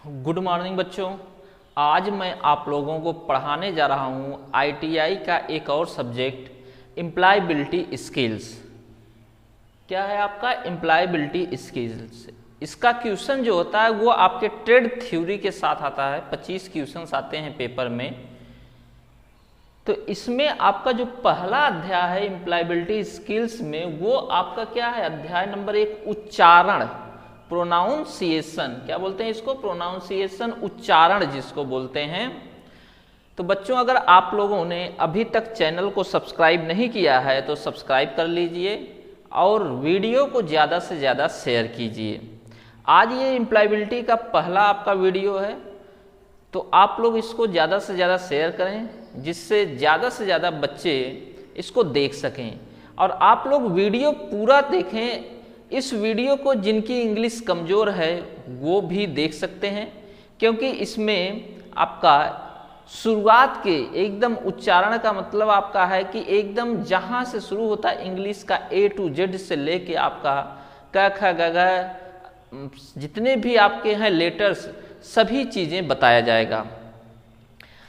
Good morning बच्चों। आज मैं आप लोगों को पढ़ाने जा रहा हूँ आईटीआई का एक और सब्जेक्ट एम्प्लॉयबिलिटी स्किल्स। क्या है आपका एम्प्लॉयबिलिटी स्किल्स? इसका क्वेश्चन जो होता है वो आपके ट्रेड थ्योरी के साथ आता है। 25 क्वेश्चंस आते हैं पेपर में। तो इसमें आपका जो पहला अध्याय है एम्प्लॉयबिलिटी स्किल्स में, वो आपका क्या है? अध्याय नंबर 1 उच्चारण, प्रोनाउंसिएशन। क्या बोलते हैं इसको? प्रोनाउंसिएशन, उच्चारण जिसको बोलते हैं। तो बच्चों, अगर आप लोगों ने अभी तक चैनल को सब्सक्राइब नहीं किया है तो सब्सक्राइब कर लीजिए और वीडियो को ज़्यादा से ज़्यादा शेयर कीजिए। आज ये एम्प्लॉयबिलिटी का पहला आपका वीडियो है, तो आप लोग इसको ज़्यादा से ज़्यादा शेयर करें जिससे ज़्यादा से ज़्यादा बच्चे इसको देख सकें। और आप लोग वीडियो पूरा देखें। इस वीडियो को जिनकी इंग्लिश कमज़ोर है वो भी देख सकते हैं, क्योंकि इसमें आपका शुरुआत के एकदम उच्चारण का मतलब आपका है कि एकदम जहाँ से शुरू होता है इंग्लिश का A to Z से लेके आपका क ख ग घ जितने भी आपके हैं लेटर्स, सभी चीज़ें बताया जाएगा।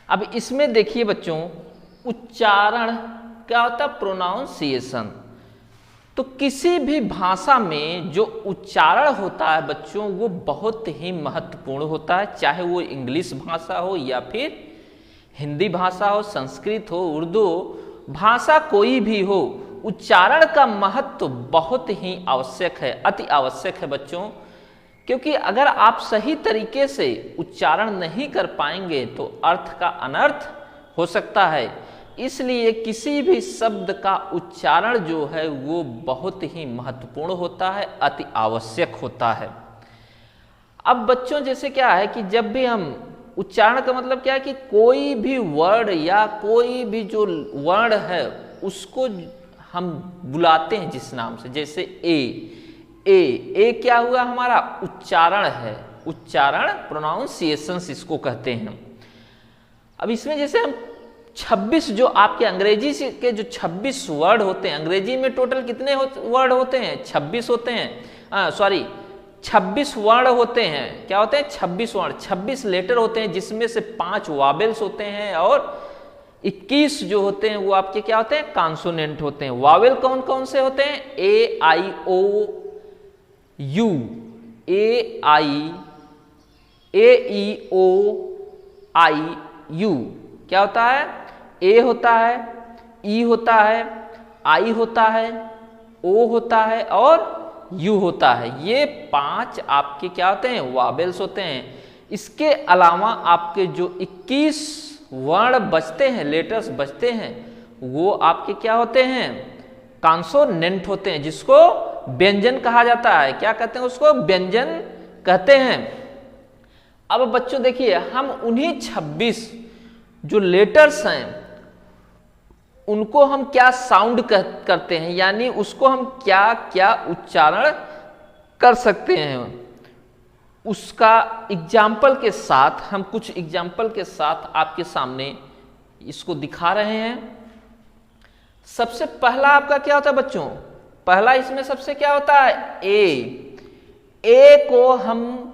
अब इसमें देखिए बच्चों, उच्चारण क्या होता है? प्रोनाउंसिएशन। तो किसी भी भाषा में जो उच्चारण होता है बच्चों, वो बहुत ही महत्वपूर्ण होता है। चाहे वो इंग्लिश भाषा हो या फिर हिंदी भाषा हो, संस्कृत हो, उर्दू भाषा, कोई भी हो, उच्चारण का महत्व बहुत ही आवश्यक है, अति आवश्यक है बच्चों। क्योंकि अगर आप सही तरीके से उच्चारण नहीं कर पाएंगे तो अर्थ का अनर्थ हो सकता है। इसलिए किसी भी शब्द का उच्चारण जो है वो बहुत ही महत्वपूर्ण होता है, अति आवश्यक होता है। अब बच्चों, जैसे क्या है कि जब भी हम उच्चारण का मतलब क्या है कि कोई भी वर्ड या कोई भी जो वर्ण है उसको हम बुलाते हैं जिस नाम से, जैसे ए क्या हुआ? हमारा उच्चारण है। उच्चारण, प्रोनाउंसिएशंस इसको कहते हैं। अब इसमें जैसे हम 26 जो आपके अंग्रेजी के जो 26 वर्ड होते हैं, अंग्रेजी में टोटल कितने वर्ड होते हैं? 26 होते हैं। 26 वर्ण होते हैं। क्या होते हैं? 26 वर्ण, 26 लेटर होते हैं, जिसमें से 5 वावेल्स होते हैं और 21 जो होते हैं वो आपके क्या होते हैं? कॉन्सोनेंट होते हैं। वावेल कौन कौन से होते हैं? A I O U, A I, A E O I U. क्या होता है? ए होता है, ई होता है, आई होता है, ओ होता है और यू होता है। ये 5 आपके क्या होते हैं? वावेल्स होते हैं। इसके अलावा आपके जो 21 वर्ण बचते हैं, लेटर्स बचते हैं, वो आपके क्या होते हैं? कॉन्सोनेंट होते हैं, जिसको व्यंजन कहा जाता है। क्या कहते हैं उसको? व्यंजन कहते हैं। अब बच्चों देखिए, हम उन्हीं 26 जो लेटर्स हैं उनको हम क्या साउंड करते हैं, यानी उसको हम क्या क्या उच्चारण कर सकते हैं, उसका एग्जाम्पल के साथ, हम कुछ एग्जाम्पल के साथ आपके सामने इसको दिखा रहे हैं। सबसे पहला आपका क्या होता है बच्चों? पहला इसमें सबसे क्या होता है? ए को हम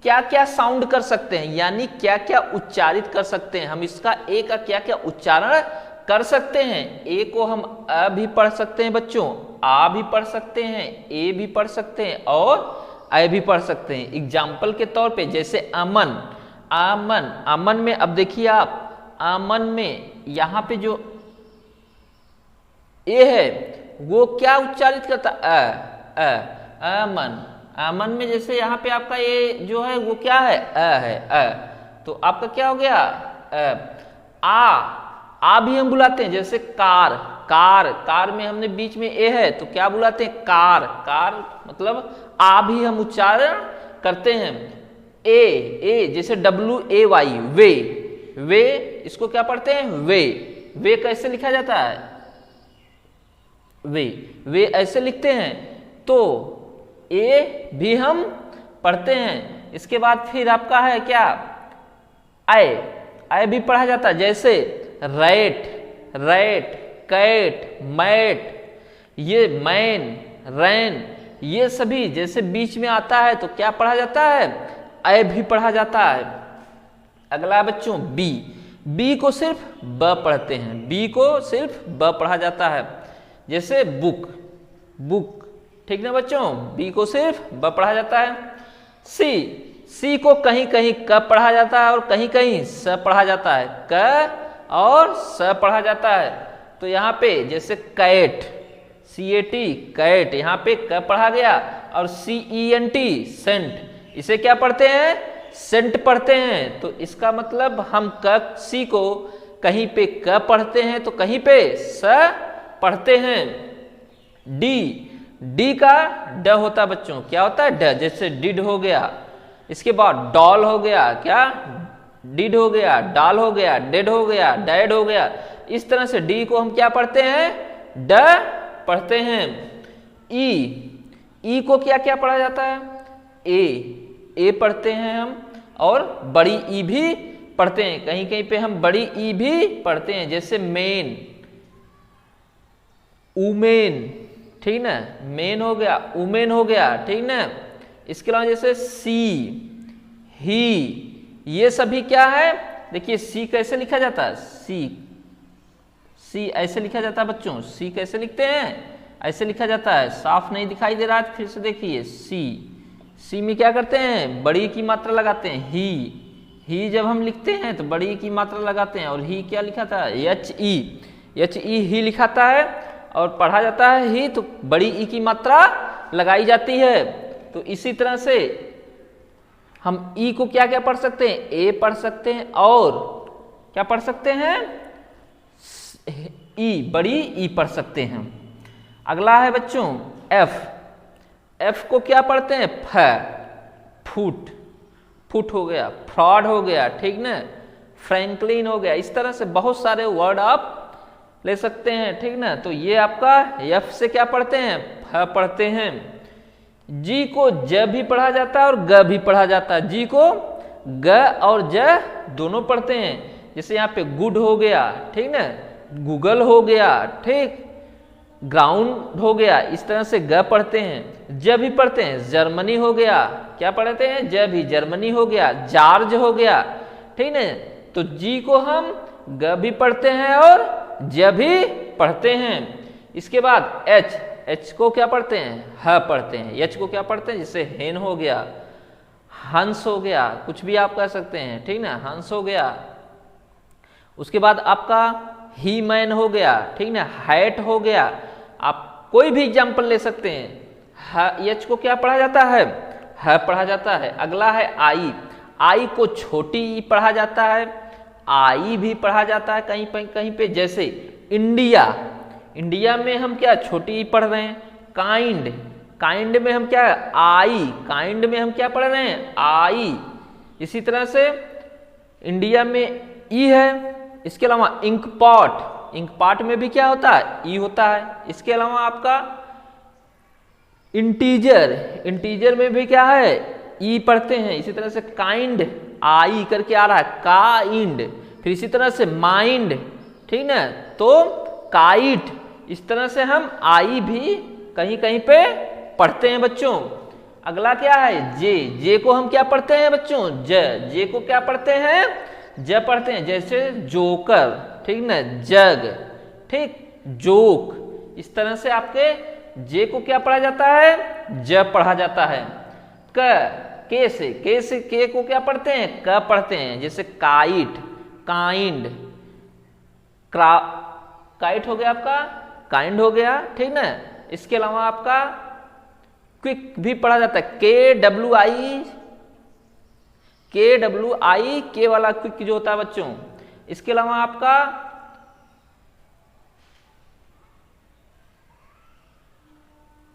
क्या क्या साउंड कर सकते हैं, यानी क्या क्या उच्चारित कर सकते हैं। हम इसका ए का क्या क्या उच्चारण कर सकते हैं? ए को हम अ भी पढ़ सकते हैं बच्चों, आ भी पढ़ सकते हैं, ए भी पढ़ सकते हैं और ऐ भी पढ़ सकते हैं। एग्जाम्पल के तौर पे जैसे अमन, आमन, अमन में अब देखिए आप, आमन में यहाँ पे जो ए है वो क्या उच्चारित करता? अमन। अमन में जैसे यहाँ पे आपका ये जो है वो क्या है? तो आपका क्या हो गया? आ भी हम बुलाते हैं, जैसे कार में हमने बीच में ए है तो क्या बुलाते हैं? कार मतलब आ भी हम उच्चारण करते हैं। ए जैसे WAY, वे इसको क्या पढ़ते हैं? वे कैसे लिखा जाता है? वे ऐसे लिखते हैं। तो ए भी हम पढ़ते हैं। इसके बाद फिर आपका है क्या? आय भी पढ़ा जाता है, जैसे रैट, कैट, मैट, ये मैन, रैन, ये सभी जैसे बीच में आता है तो क्या पढ़ा जाता है? ए भी पढ़ा जाता है। अगला बच्चों बी, बी को सिर्फ ब पढ़ते हैं, बी को सिर्फ ब पढ़ा जाता है। जैसे बुक, बुक, ठीक ना बच्चों, बी को सिर्फ ब पढ़ा जाता है। सी, सी को कहीं कहीं क पढ़ा जाता है और कहीं कहीं स पढ़ा जाता है, क और स पढ़ा जाता है। तो यहाँ पे जैसे कैट, CAT कैट, यहाँ पे क पढ़ा गया, और CENT सेंट, इसे क्या पढ़ते हैं, सेंट पढ़ते हैं। तो इसका मतलब हम क सी को कहीं पे क पढ़ते हैं तो कहीं पे स पढ़ते हैं। डी, डी का ड होता है बच्चों, क्या होता है, ड, जैसे डिड हो गया। इसके बाद डॉल हो गया, क्या, डिड हो गया, डाल हो गया, डेड हो गया, डैड हो गया। इस तरह से डी को हम क्या पढ़ते हैं, ड पढ़ते हैं। ई, ई को क्या क्या पढ़ा जाता है, ए पढ़ते हैं हम, और बड़ी ई भी पढ़ते हैं, कहीं कहीं पे हम बड़ी ई भी पढ़ते हैं। जैसे मेन, उमेन, ठीक ना, मेन हो गया, उमेन हो गया, ठीक ना। इसके अलावा जैसे सी, ही, ये सभी क्या है, देखिए सी कैसे लिखा जाता है, सी ऐसे लिखा जाता है बच्चों। सी कैसे लिखते हैं, ऐसे लिखा जाता है। साफ नहीं दिखाई दे रहा है, फिर से देखिए, सी में क्या करते हैं, बड़ी की मात्रा लगाते हैं, ही जब हम लिखते हैं तो बड़ी की मात्रा लगाते हैं। और ही क्या लिखा था, HE ही लिखाता है, और पढ़ा जाता है ही, तो बड़ी ई की मात्रा लगाई जाती है। तो इसी तरह से हम ई को क्या क्या पढ़ सकते हैं, ए पढ़ सकते हैं, और क्या पढ़ सकते हैं, ई, बड़ी ई पढ़ सकते हैं। अगला है बच्चों एफ को क्या पढ़ते हैं, फुट हो गया, फ्रॉड हो गया, ठीक ना, फ्रैंकलिन हो गया। इस तरह से बहुत सारे वर्ड आप ले सकते हैं, ठीक ना। तो ये आपका एफ से क्या पढ़ते हैं, फ पढ़ते हैं। जी को ज भी पढ़ा जाता है और ग भी पढ़ा जाता है। जी को ग और ज दोनों पढ़ते हैं। जैसे यहाँ पे गुड हो गया, ठीक ना, गूगल हो गया, ठीक, ग्राउंड हो गया। इस तरह से ग पढ़ते हैं। ज भी पढ़ते हैं, जर्मनी हो गया, क्या पढ़ते हैं, ज भी, जर्मनी हो गया, जॉर्ज हो गया, ठीक ना। तो जी को हम ग भी पढ़ते हैं और ज भी पढ़ते हैं। इसके बाद एच को क्या पढ़ते हैं, ह पढ़ते हैं। एच को क्या पढ़ते हैं, जैसे हेन हो गया, हंस हो गया, कुछ भी आप कह सकते हैं, ठीक ना, हंस हो गया। उसके बाद आपका ही मैन हो गया, ठीक ना, हैट हो गया। आप कोई भी एग्जाम्पल ले सकते हैं। एच को क्या पढ़ा जाता है, ह पढ़ा जाता है। अगला है आई को छोटी ई पढ़ा जाता है, आई भी पढ़ा जाता है कहीं पे। जैसे इंडिया में हम क्या छोटी ई पढ़ रहे हैं। काइंड में हम क्या, काइंड में हम क्या पढ़ रहे हैं, आई। इसी तरह से इंडिया में ई है। इसके अलावा इंकपॉट में भी क्या होता है, ई होता है। इसके अलावा आपका इंटीजर में भी क्या है, ई पढ़ते हैं। इसी तरह से काइंड, आई करके आ रहा है, काइंड। फिर इसी तरह से माइंड, ठीक ना, तो काइट। इस तरह से हम आई भी कहीं कहीं पे पढ़ते हैं बच्चों। अगला क्या है, जे को हम क्या पढ़ते हैं बच्चों, जे को क्या पढ़ते हैं, ज पढ़ते हैं। जैसे जोकर, ठीक ना, जग, ठीक, जोक। इस तरह से आपके जे को क्या पढ़ा जाता है, ज पढ़ा जाता है। के से के को क्या पढ़ते हैं, क पढ़ते हैं। जैसे काइट, काइंड, काइट हो गया आपका, काइंड हो गया, ठीक ना। इसके अलावा आपका क्विक भी पढ़ा जाता है, के वाला क्विक जो होता है बच्चों। इसके अलावा आपका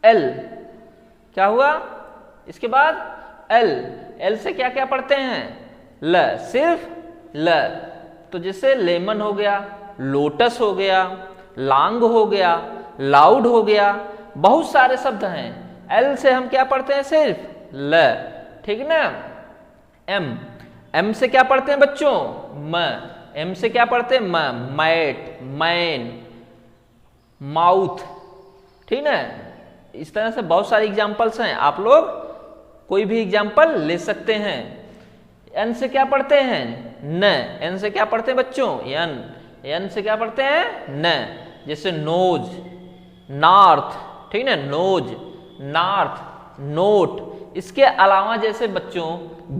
एल, क्या हुआ, इसके बाद एल से क्या क्या पढ़ते हैं, ल, सिर्फ ल। तो जैसे लेमन हो गया, लोटस हो गया, लांग हो गया, लाउड हो गया, बहुत सारे शब्द हैं। एल से हम क्या पढ़ते हैं, सिर्फ ल, ठीक ना। एम से क्या पढ़ते हैं बच्चों, म। एम से क्या पढ़ते हैं, म, मैट, मैन, माउथ, ठीक ना। इस तरह से बहुत सारे एग्जाम्पल्स हैं, आप लोग कोई भी एग्जाम्पल ले सकते हैं। एन से क्या पढ़ते हैं? न। एन से क्या पढ़ते हैं बच्चों? एन। एन से क्या पढ़ते हैं? न। जैसे नोज, नॉर्थ, ठीक ना, नोज, नॉर्थ, नोट। इसके अलावा जैसे बच्चों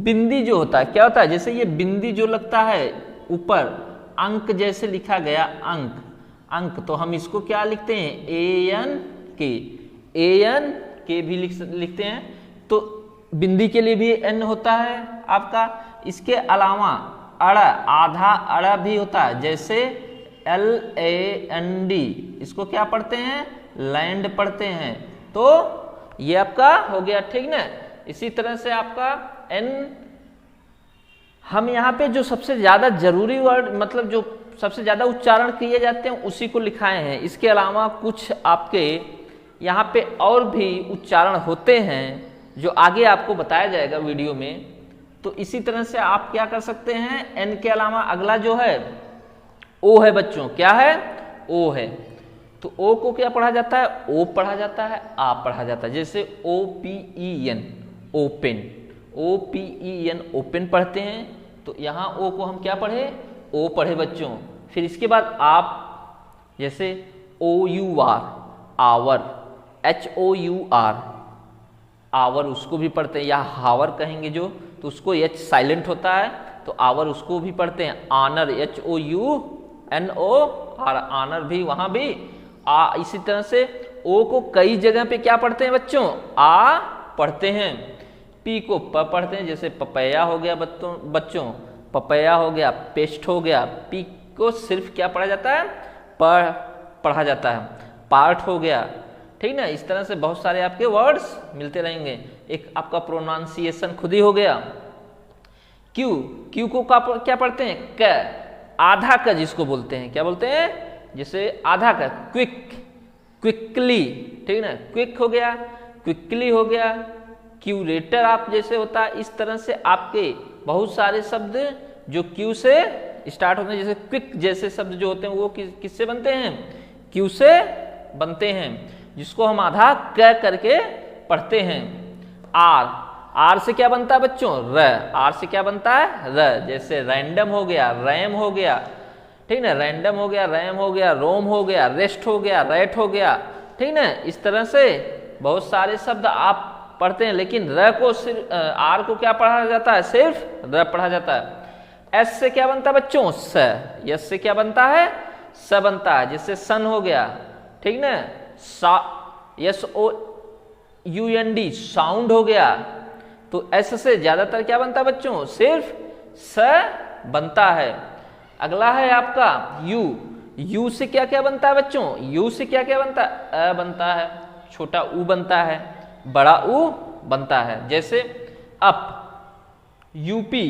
बिंदी जो होता है, क्या होता है? जैसे ये बिंदी जो लगता है ऊपर, अंक जैसे लिखा गया, अंक, अंक, तो हम इसको क्या लिखते हैं? ए एन के। ए एन के भी लिखते हैं। तो बिंदी के लिए भी एन होता है आपका। इसके अलावा अड़, आधा अड़ भी होता है, जैसे एल ए एन डी, इसको क्या पढ़ते हैं? लैंड पढ़ते हैं। तो ये आपका हो गया, ठीक ना। इसी तरह से आपका एन, हम यहाँ पे जो सबसे ज्यादा जरूरी वर्ड, मतलब जो सबसे ज्यादा उच्चारण किए जाते हैं उसी को लिखाए हैं। इसके अलावा कुछ आपके यहाँ पे और भी उच्चारण होते हैं जो आगे आपको बताया जाएगा वीडियो में। तो इसी तरह से आप क्या कर सकते हैं? एन के अलावा अगला जो है ओ है बच्चों। क्या है? ओ है। तो ओ को क्या पढ़ा जाता है? ओ पढ़ा जाता है, आ पढ़ा जाता है। जैसे O P E N, open, O P E N, open पढ़ते हैं। तो यहाँ ओ को हम क्या पढ़े? ओ पढ़े बच्चों। फिर इसके बाद आप जैसे O U R, our, H O U R, hour, उसको भी पढ़ते हैं। या हावर कहेंगे जो, तो उसको एच साइलेंट होता है, तो आवर उसको भी पढ़ते हैं। Honour, H O U N O R, honour भी, वहां भी आ। इसी तरह से ओ को कई जगह पे क्या पढ़ते हैं बच्चों? आ पढ़ते हैं। पी को प पढ़ते हैं, जैसे पपैया हो गया बच्चों, पपैया हो गया, पेस्ट हो गया। पी को सिर्फ क्या पढ़ा जाता है? पढ़ा जाता है। पार्ट हो गया, ठीक ना। इस तरह से बहुत सारे आपके वर्ड्स मिलते रहेंगे। एक आपका प्रोनाउंसिएशन खुद ही हो गया। क्यू, क्यू को क्या पढ़ते हैं? क, आधा का जिसको बोलते हैं, क्या बोलते हैं? जैसे आधा का, क्विक, क्विकली, ठीक ना, क्विक हो गया, क्विकली हो गया। क्यूरेटर आप जैसे होता है, इस तरह से आपके बहुत सारे शब्द जो क्यू से स्टार्ट होते हैं, जैसे क्विक जैसे शब्द जो होते हैं वो किससे बनते हैं? क्यू से बनते हैं, जिसको हम आधा क करके पढ़ते हैं। आर, आर से क्या बनता है बच्चों? र। आर से क्या बनता है? र। जैसे रैंडम हो गया, रैम हो गया, ठीक ना, रैंडम हो गया, रैम हो गया, रोम हो गया, रेस्ट हो गया, रैट हो गया, ठीक ना। इस तरह से बहुत सारे शब्द आप पढ़ते हैं, लेकिन र को सिर्फ, आर को क्या पढ़ा जाता है? सिर्फ र पढ़ा जाता है। एस से क्या बनता है बच्चों? स। यस से क्या बनता है? स बनता है। जैसे सन हो गया, ठीक ना, सा, S O U N D, sound हो गया। तो एस से ज्यादातर क्या बनता है बच्चों? सिर्फ स बनता है। अगला है आपका यू। यू से क्या क्या बनता है बच्चों? यू से क्या क्या बनता है? अ बनता है, छोटा ऊ बनता है, बड़ा ऊ बनता है। जैसे up, UP,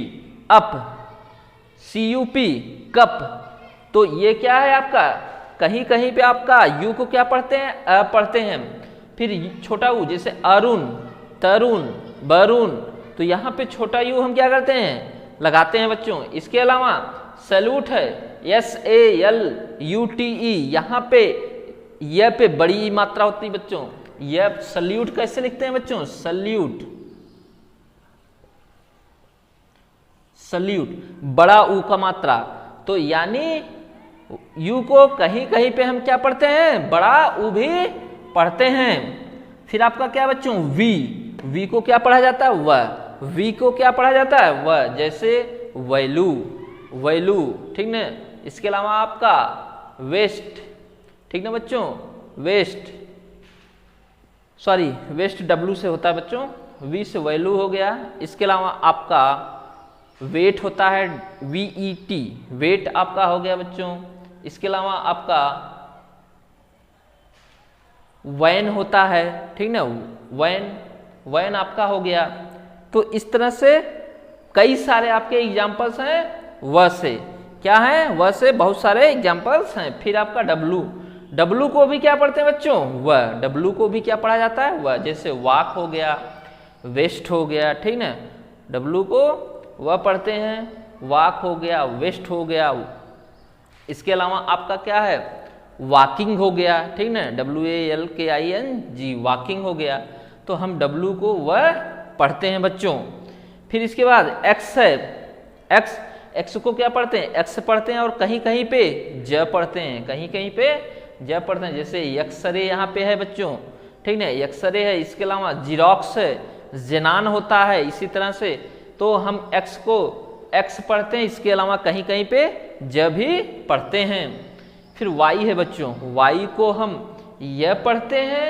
up, CUP, cup. तो ये क्या है आपका? कहीं कहीं पे आपका यू को क्या पढ़ते हैं? अ पढ़ते हैं। फिर छोटा ऊ, जैसे अरुण, तरुण, वरुण, तो यहाँ पे छोटा यू हम क्या करते हैं? लगाते हैं बच्चों। इसके अलावा सैल्यूट है, SALUTE, यहाँ पे य पे बड़ी मात्रा होती है बच्चों। यह सल्यूट कैसे लिखते हैं बच्चों? सल्यूट, सल्यूट, बड़ा ऊ का मात्रा। तो यानी यू को कहीं कहीं पे हम क्या पढ़ते हैं? बड़ा ऊ भी पढ़ते हैं। फिर आपका क्या बच्चों? वी, वी को क्या पढ़ा जाता है? वह। वी को क्या पढ़ा जाता है? वह। जैसे वैल्यू, वैल्यू, ठीक ना। इसके अलावा आपका वेस्ट, ठीक ना बच्चों, वेस्ट, सॉरी वेस्ट W से होता है बच्चों, वी से वैल्यू हो गया। इसके अलावा आपका वेट होता है, VET, वेट आपका हो गया बच्चों। इसके अलावा आपका वैन होता है, ठीक ना, वैन, वैन आपका हो गया। तो इस तरह से कई सारे आपके एग्जाम्पल्स हैं व से। क्या है? व से बहुत सारे एग्जाम्पल्स हैं। फिर आपका W, W को भी क्या पढ़ते हैं बच्चों? व। W को भी क्या पढ़ा जाता है? व। जैसे वाक हो गया, वेस्ट हो गया, ठीक ना, W को व पढ़ते हैं। वाक हो गया, वेस्ट हो गया। इसके अलावा आपका क्या है? वॉकिंग हो गया, ठीक ना, WALKING, वॉकिंग हो गया। तो हम W को व पढ़ते हैं बच्चों। फिर इसके बाद एक्स है, एक्स, एक्स को क्या पढ़ते हैं, एक्स पढ़ते हैं और कहीं कहीं पे ज पढ़ते हैं, कहीं कहीं पे ज पढ़ते हैं। जैसे एक्सरे यहाँ पे है बच्चों, ठीक ना, एक्सरे है। इसके अलावा जीरोक्स है, जेनान होता है, इसी तरह से तो हम एक्स को एक्स पढ़ते हैं, इसके अलावा कहीं कहीं पे ज भी पढ़ते हैं। फिर वाई है बच्चों, वाई को हम य पढ़ते हैं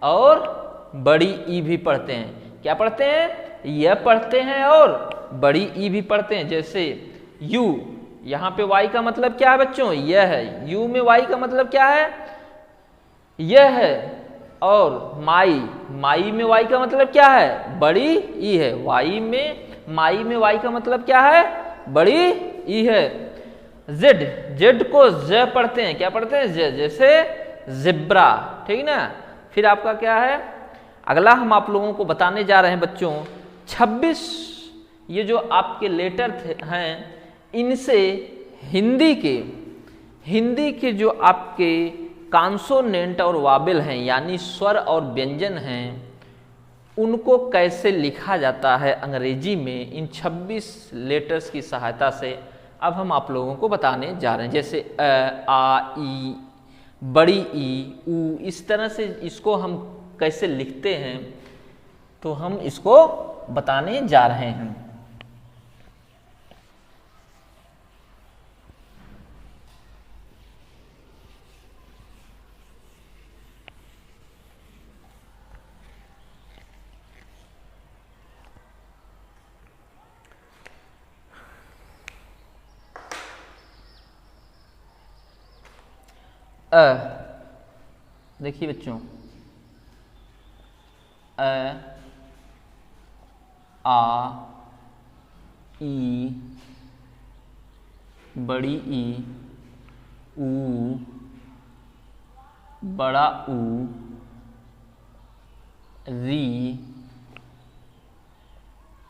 और बड़ी ई भी पढ़ते हैं। क्या पढ़ते हैं, य पढ़ते हैं और बड़ी ई भी पढ़ते हैं। जैसे यू, यहाँ पे वाई का मतलब क्या है बच्चों, यह है। यू में वाई का मतलब क्या है, यह है। और माई, माई में वाई का मतलब क्या है, बड़ी ई है। वाई में, माई में वाई का मतलब क्या है, बड़ी ई है। जेड, जेड को ज पढ़ते हैं, क्या पढ़ते हैं, ज, जैसे जिब्रा, ठीक ना। फिर आपका क्या है, अगला हम आप लोगों को बताने जा रहे हैं बच्चों 26 ये जो आपके लेटर हैं, इनसे हिंदी के जो आपके कॉन्सोनेंट और वाबल हैं, यानी स्वर और व्यंजन हैं, उनको कैसे लिखा जाता है अंग्रेजी में, इन 26 लेटर्स की सहायता से अब हम आप लोगों को बताने जा रहे हैं। जैसे अ, आ, ई, बड़ी ई, ऊ, इस तरह से इसको हम कैसे लिखते हैं तो हम इसको बताने जा रहे हैं। देखिए बच्चों, अ, आ, ई, बड़ी ई, ऊ, बड़ा ऊ, री,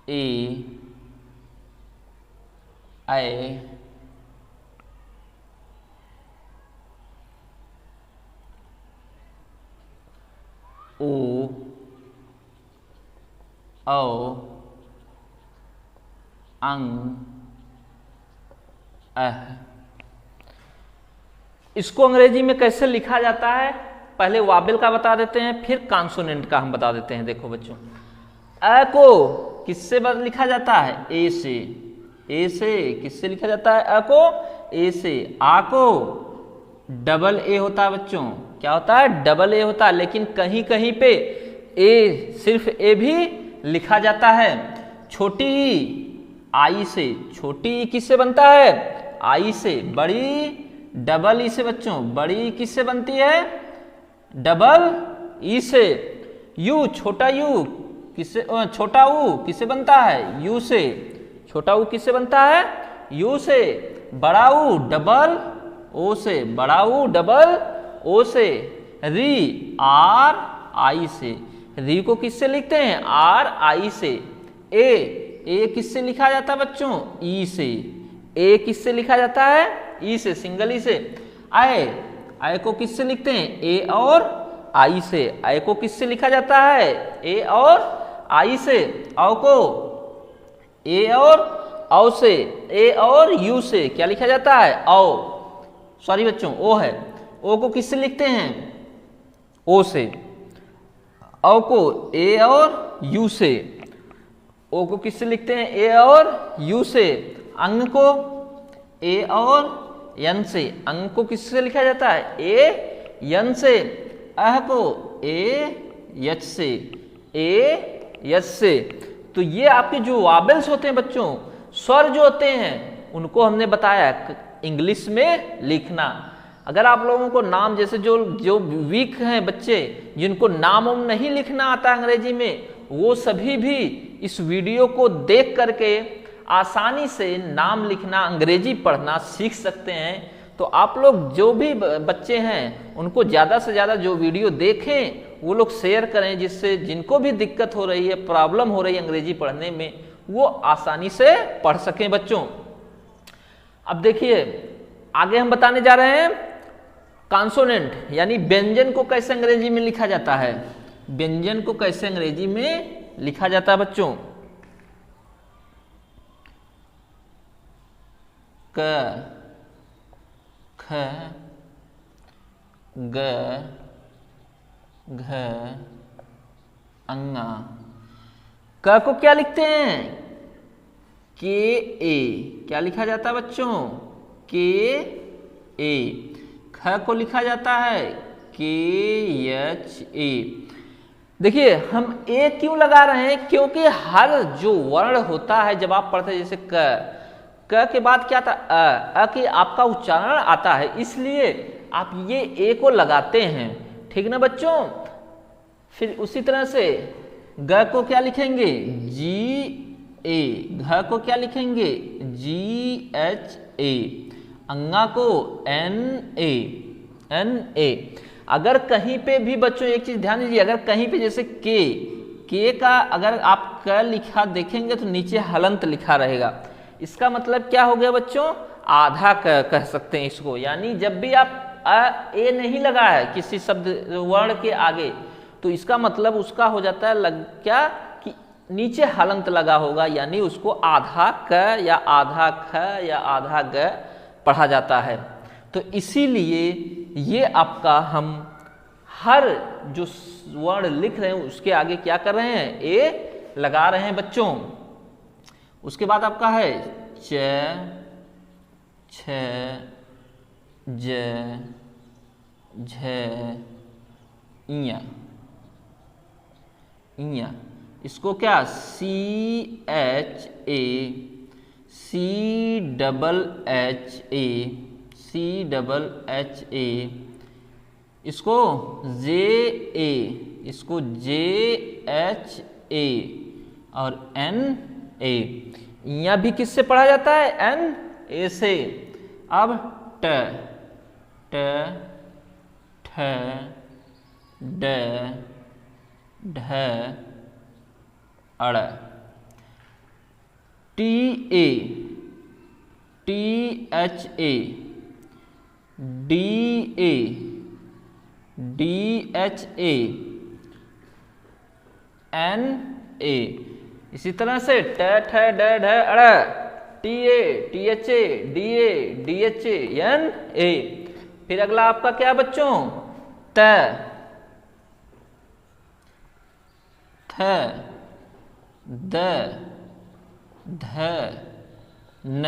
ए, ऐ, ओ, औ, अंग, अह। इसको अंग्रेजी में कैसे लिखा जाता है, पहले वाबल का बता देते हैं, फिर कॉन्सोनेंट का हम बता देते हैं। देखो बच्चों, अ को किससे लिखा जाता है, ए से। ए से किससे लिखा जाता है, अ को ए से। आ को डबल ए होता है बच्चों, क्या होता है, डबल ए होता है। लेकिन कहीं कहीं पे ए, सिर्फ ए भी लिखा जाता है। छोटी ई आई से, छोटी ई किससे बनता है, आई से। बड़ी डबल ई से बच्चों, बड़ी ई किससे बनती है, डबल ई से। यू, छोटा यू किससे, छोटा ऊ किससे बनता है, यू से। छोटा ऊ किससे बनता है, यू से। बड़ा ऊ डबल ओ से, बड़ा ऊ डबल ओ से। री, आर आई से। री को किससे लिखते हैं, आर आई से। ए किससे लिखा जाता है बच्चों, ई से। ए किससे लिखा जाता है, ई से, सिंगल ई से। आय को किससे लिखते हैं, ए और आई से। आय को किससे लिखा जाता है, ए और आई से। औ को ए और औ से, ए और यू से क्या लिखा जाता है, औ। सॉरी बच्चों, ओ है। ओ को किससे लिखते हैं, ओ से। औ को ए और यू से। ओ को किससे लिखते हैं, ए और यू से। अंग को ए और यन से। अंग को किससे लिखा जाता है, ए यन से। अह को ए यच से, ए यच से। तो ये आपके जो वाबल्स होते हैं बच्चों, स्वर जो होते हैं, उनको हमने बताया इंग्लिश में लिखना। अगर आप लोगों को नाम, जैसे जो वीक हैं बच्चे, जिनको नाम नहीं लिखना आता अंग्रेजी में, वो सभी भी इस वीडियो को देख करके आसानी से नाम लिखना, अंग्रेजी पढ़ना सीख सकते हैं। तो आप लोग जो भी बच्चे हैं, उनको ज़्यादा से ज़्यादा जो वीडियो देखें वो लोग शेयर करें, जिससे जिनको भी दिक्कत हो रही है, प्रॉब्लम हो रही है अंग्रेजी पढ़ने में, वो आसानी से पढ़ सकें बच्चों। अब देखिए, आगे हम बताने जा रहे हैं कॉन्सोनेंट, यानी व्यंजन को कैसे अंग्रेजी में लिखा जाता है। व्यंजन को कैसे अंग्रेजी में लिखा जाता है बच्चों। क ख ग घ अंगा। क को क्या लिखते हैं? के ए। क्या लिखा जाता है बच्चों? के ए। ख को लिखा जाता है के एच ए। देखिए हम ए क्यों लगा रहे हैं? क्योंकि हर जो वर्ण होता है जब आप पढ़ते हैं, जैसे क के बाद क्या था? अ की आपका उच्चारण आता है, इसलिए आप ये ए को लगाते हैं। ठीक ना बच्चों? फिर उसी तरह से ग को क्या लिखेंगे? जी ए। घ को क्या लिखेंगे? जी एच ए। अंगा को एन ए। एन ए। अगर कहीं पे भी बच्चों एक चीज ध्यान दीजिए, अगर कहीं पे जैसे के का अगर आप क लिखा देखेंगे तो नीचे हलंत लिखा रहेगा। इसका मतलब क्या हो गया बच्चों? आधा क कह सकते हैं इसको। यानी जब भी आप ए नहीं लगा है किसी शब्द वर्ण के आगे, तो इसका मतलब उसका हो जाता है क्या कि नीचे हलंत लगा होगा, यानी उसको आधा क या आधा ख या आधा ग पढ़ा जाता है। तो इसीलिए ये आपका हम हर जो वर्ण लिख रहे हैं उसके आगे क्या कर रहे हैं? ए लगा रहे हैं बच्चों। उसके बाद आपका है च छ ज झ इया। इया इसको क्या? C H A, C double H A, C double H A. इसको जे ए, इसको जे एच ए और एन ए। यहाँ भी किससे पढ़ा जाता है? एन ए से। अब ट ट ठ ड ढ अड़। T A, T H A, D A, D H A, N A. इसी तरह से ट ठ ड ढ अड़, T A, T H A, D A, D H A, N A. फिर अगला आपका क्या बच्चों? त थ द ध न।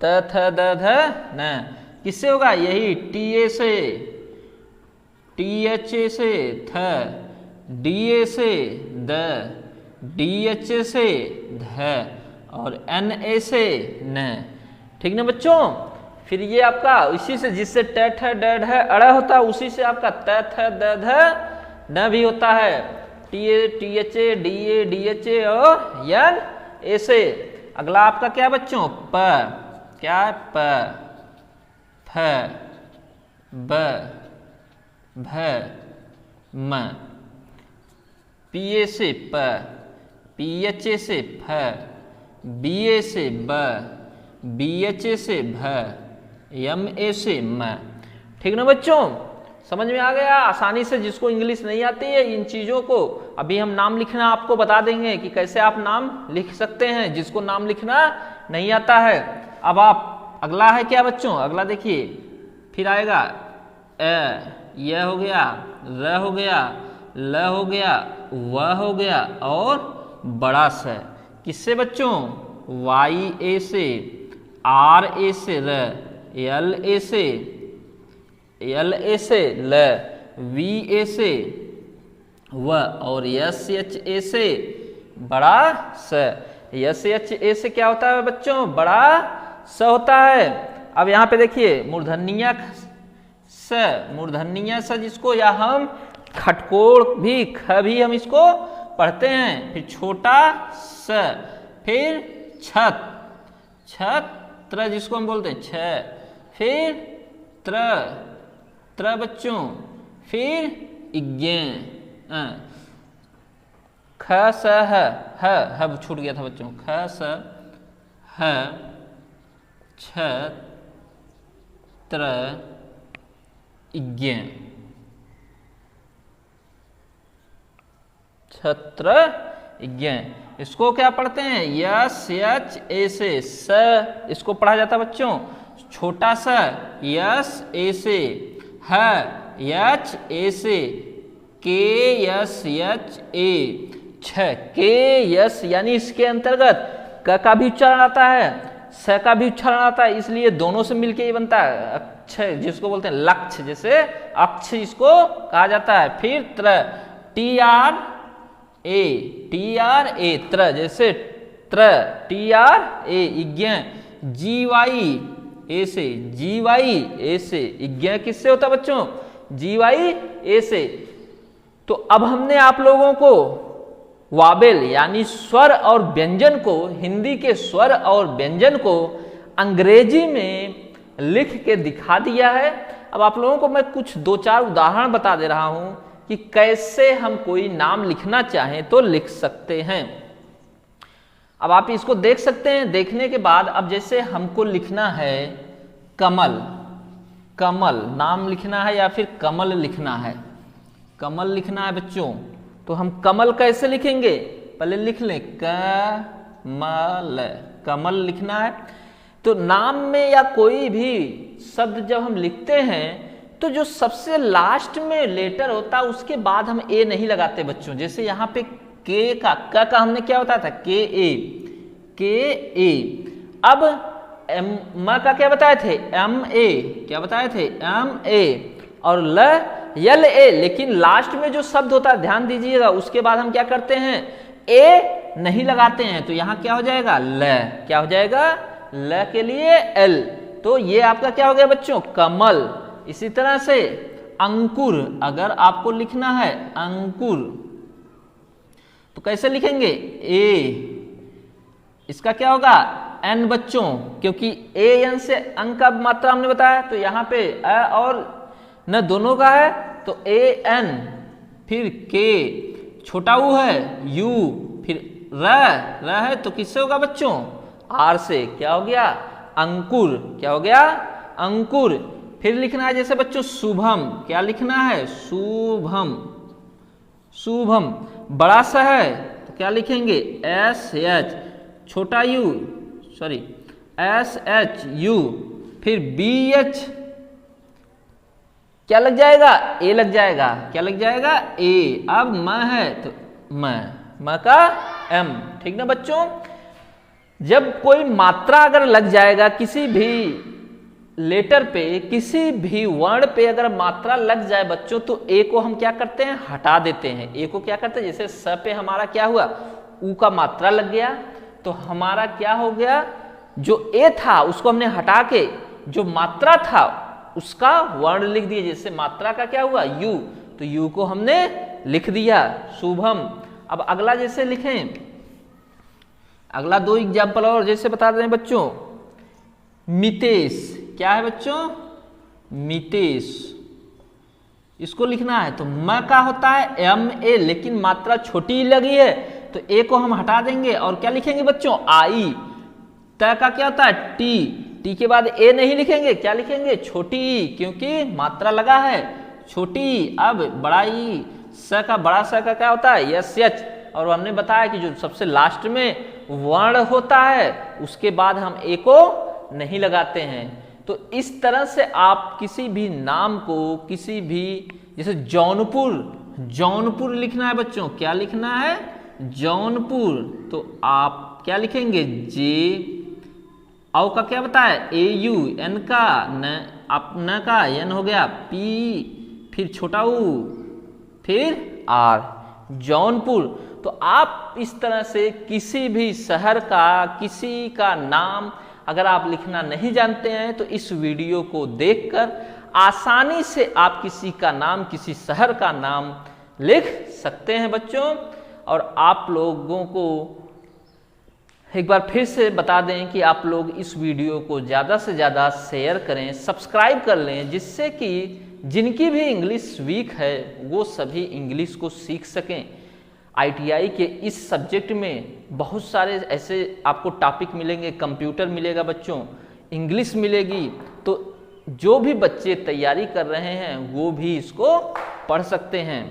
त थ द ध न किससे होगा? यही टी ए से, टी एच ए से थ, डी ए से द, डी एच ए से ध और एन ए से न। ठीक ना बच्चों? फिर ये आपका इसी से जिससे ट ठ ड ढ अड़ होता है, उसी से आपका त थ द ध न भी होता है। T A, T H A, D A, D H ए और एन ए से। अगला आपका क्या बच्चों? प। क्या है? प फ ब भ म। पी ए से प, पी एच ए से फ, बी ए से ब, बी एच ए से भ, एम ए से म। ठीक ना बच्चों? समझ में आ गया आसानी से? जिसको इंग्लिश नहीं आती है इन चीजों को अभी हम नाम लिखना आपको बता देंगे कि कैसे आप नाम लिख सकते हैं, जिसको नाम लिखना नहीं आता है। अब आप अगला है क्या बच्चों? अगला देखिए, फिर आएगा यह हो गया, र हो गया, ल हो गया, व हो गया और बड़ा स। किससे बच्चों? वाई ए से, आर ए से र, एल ए से, एल ए से ल, वी ए से व और एस एच ए से बड़ा स। एस एच ए से क्या होता है बच्चों? बड़ा स होता है। अब यहाँ पे देखिए मूर्धन्य स, मूर्धन्य स जिसको या हम खटकोड़ भी ख भी हम इसको पढ़ते हैं। फिर छोटा स, फिर छत, छत्र जिसको हम बोलते हैं छ, फिर त्र, त्र बच्चों, फिर इज्ञ, ख स ह छूट गया था बच्चों। ख स ह, छ त्र इज्ञ, छत्र इज्ञ। इसको क्या पढ़ते हैं? यस एच ए से स, इसको पढ़ा जाता है बच्चों छोटा सा यस ए से, ह एच ए से, के यस एच ए, छ के यस, यानी इसके अंतर्गत क का भी उच्चारण आता है, स का भी उच्चारण आता है, इसलिए दोनों से मिलके ये बनता है अक्षय, जिसको बोलते हैं लक्ष्य, जैसे अक्ष इसको कहा जाता है। फिर त्र, टी आर ए त्र, जैसे त्र, T R A इज्ञ, ji Y ए से, जी वाई ए से, इज्ञ किससे होता है बच्चों? जी वाई ए से। तो अब हमने आप लोगों को वावेल यानी स्वर और व्यंजन को, हिंदी के स्वर और व्यंजन को अंग्रेजी में लिख के दिखा दिया है। अब आप लोगों को मैं कुछ 2-4 उदाहरण बता दे रहा हूं कि कैसे हम कोई नाम लिखना चाहें तो लिख सकते हैं। अब आप इसको देख सकते हैं। देखने के बाद अब जैसे हमको लिखना है कमल, कमल नाम लिखना है या फिर कमल लिखना है, कमल लिखना है बच्चों, तो हम कमल कैसे लिखेंगे? पहले लिख लें कमल, कमल लिखना है। तो नाम में या कोई भी शब्द जब हम लिखते हैं तो जो सबसे लास्ट में लेटर होता है उसके बाद हम ए नहीं लगाते बच्चों। जैसे यहाँ पे के का, क का हमने क्या बताया था? के ए। अब म का क्या बताए थे? एम ए, क्या बताए थे? M A. और ल यल ए, लेकिन लास्ट में जो शब्द होता है ध्यान दीजिएगा, उसके बाद हम क्या करते हैं? ए नहीं लगाते हैं, तो यहाँ क्या हो जाएगा? ल, क्या हो जाएगा? ल के लिए एल। तो ये आपका क्या हो गया बच्चों? कमल। इसी तरह से अंकुर, अगर आपको लिखना है अंकुर तो कैसे लिखेंगे? ए, इसका क्या होगा? एन बच्चों, क्योंकि ए एन से अंक का मात्रा हमने बताया, तो यहाँ पे अ और न दोनों का है, तो ए एन, फिर के, छोटा ऊ है यू, फिर र है तो किससे होगा बच्चों? आर से। क्या हो गया? अंकुर। क्या हो गया? अंकुर। फिर लिखना है जैसे बच्चों शुभम, क्या लिखना है? शुभम, शुभम। बड़ा सा है तो क्या लिखेंगे? एस एच, छोटा you, sorry S H U, फिर बी एच, क्या लग जाएगा? ए लग जाएगा। क्या लग जाएगा? ए। अब म है तो म का एम। ठीक ना बच्चों? जब कोई मात्रा अगर लग जाएगा किसी भी लेटर पे, किसी भी वर्ण पे अगर मात्रा लग जाए बच्चों, तो ए को हम क्या करते हैं? हटा देते हैं। ए को क्या करते हैं? जैसे स पे हमारा क्या हुआ? ऊ का मात्रा लग गया, तो हमारा क्या हो गया? जो ए था उसको हमने हटा के जो मात्रा था उसका वर्ण लिख दिया। जैसे मात्रा का क्या हुआ? यू, तो यू को हमने लिख दिया शुभम। अब अगला जैसे लिखें, अगला 2 एग्जाम्पल और जैसे बता रहे हैं बच्चों, मितेश। क्या है बच्चों? मितेश। इसको लिखना है तो म का होता है एम ए, लेकिन मात्रा छोटी लगी है तो ए को हम हटा देंगे और क्या लिखेंगे बच्चों? आई। त का क्या होता है? टी, टी के बाद ए नहीं लिखेंगे, क्या लिखेंगे? छोटी ई, क्योंकि मात्रा लगा है छोटी। अब बड़ा ई, स का, बड़ा स का क्या होता है? Yes H. और हमने बताया कि जो सबसे लास्ट में वर्ण होता है उसके बाद हम ए को नहीं लगाते हैं। तो इस तरह से आप किसी भी नाम को, किसी भी, जैसे जौनपुर, जौनपुर लिखना है बच्चों, क्या लिखना है? जौनपुर, तो आप क्या लिखेंगे? जे। औ का क्या बताया? ए यू, एन का न, आप न का एन हो गया, पी, फिर छोटा ऊ, फिर आर, जौनपुर। तो आप इस तरह से किसी भी शहर का, किसी का नाम अगर आप लिखना नहीं जानते हैं तो इस वीडियो को देखकर आसानी से आप किसी का नाम, किसी शहर का नाम लिख सकते हैं बच्चों। और आप लोगों को एक बार फिर से बता दें कि आप लोग इस वीडियो को ज़्यादा से ज़्यादा शेयर करें, सब्सक्राइब कर लें, जिससे कि जिनकी भी इंग्लिश वीक है वो सभी इंग्लिश को सीख सकें। आईटीआई के इस सब्जेक्ट में बहुत सारे ऐसे आपको टॉपिक मिलेंगे, कंप्यूटर मिलेगा बच्चों, इंग्लिश मिलेगी, तो जो भी बच्चे तैयारी कर रहे हैं वो भी इसको पढ़ सकते हैं।